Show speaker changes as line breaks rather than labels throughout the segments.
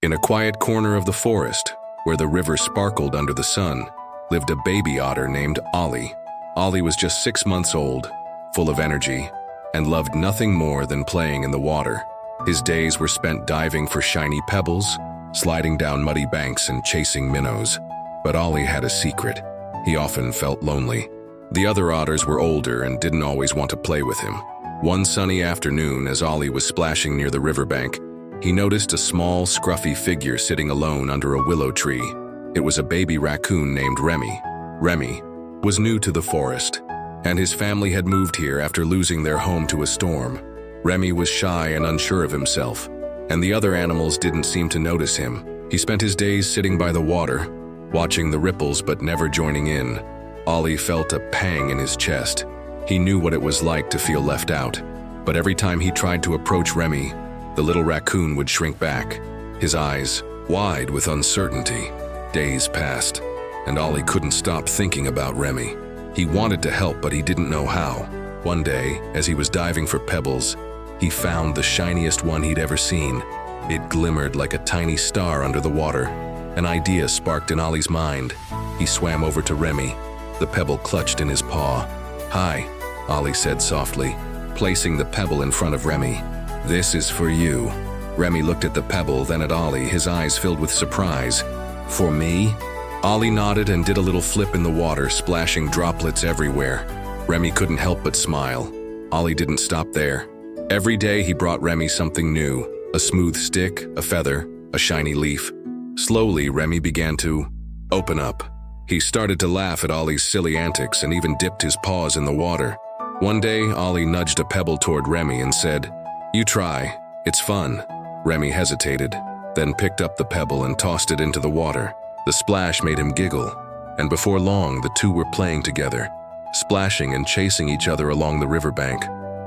In a quiet corner of the forest, where the river sparkled under the sun, lived a baby otter named Ollie. Ollie was just 6 months old, full of energy, and loved nothing more than playing in the water. His days were spent diving for shiny pebbles, sliding down muddy banks and chasing minnows. But Ollie had a secret. He often felt lonely. The other otters were older and didn't always want to play with him. One sunny afternoon, as Ollie was splashing near the riverbank, he noticed a small, scruffy figure sitting alone under a willow tree. It was a baby raccoon named Remy. Remy was new to the forest, and his family had moved here after losing their home to a storm. Remy was shy and unsure of himself, and the other animals didn't seem to notice him. He spent his days sitting by the water, watching the ripples but never joining in. Ollie felt a pang in his chest. He knew what it was like to feel left out, but every time he tried to approach Remy, the little raccoon would shrink back, his eyes wide with uncertainty. Days passed, and Ollie couldn't stop thinking about Remy. He wanted to help, but he didn't know how. One day, as he was diving for pebbles, he found the shiniest one he'd ever seen. It glimmered like a tiny star under the water. An idea sparked in Ollie's mind. He swam over to Remy, the pebble clutched in his paw. "Hi," Ollie said softly, placing the pebble in front of Remy. "This is for you." Remy looked at the pebble, then at Ollie, his eyes filled with surprise. "For me?" Ollie nodded and did a little flip in the water, splashing droplets everywhere. Remy couldn't help but smile. Ollie didn't stop there. Every day he brought Remy something new, a smooth stick, a feather, a shiny leaf. Slowly, Remy began to open up. He started to laugh at Ollie's silly antics and even dipped his paws in the water. One day, Ollie nudged a pebble toward Remy and said, "You try, it's fun." Remy hesitated, then picked up the pebble and tossed it into the water. The splash made him giggle, and before long, the two were playing together, splashing and chasing each other along the riverbank.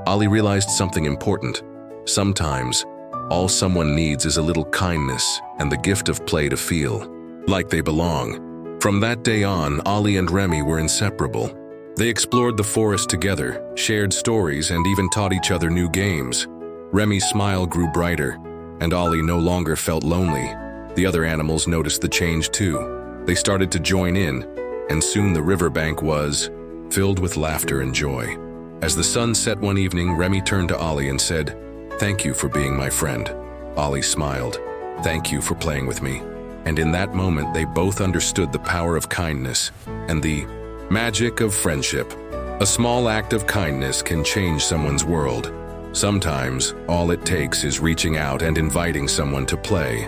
Ollie realized something important. Sometimes, all someone needs is a little kindness and the gift of play to feel like they belong. From that day on, Ollie and Remy were inseparable. They explored the forest together, shared stories, and even taught each other new games. Remy's smile grew brighter, and Ollie no longer felt lonely. The other animals noticed the change too. They started to join in, and soon the riverbank was filled with laughter and joy. As the sun set one evening, Remy turned to Ollie and said, "Thank you for being my friend." Ollie smiled. "Thank you for playing with me." And in that moment, they both understood the power of kindness and the magic of friendship. A small act of kindness can change someone's world. Sometimes, all it takes is reaching out and inviting someone to play.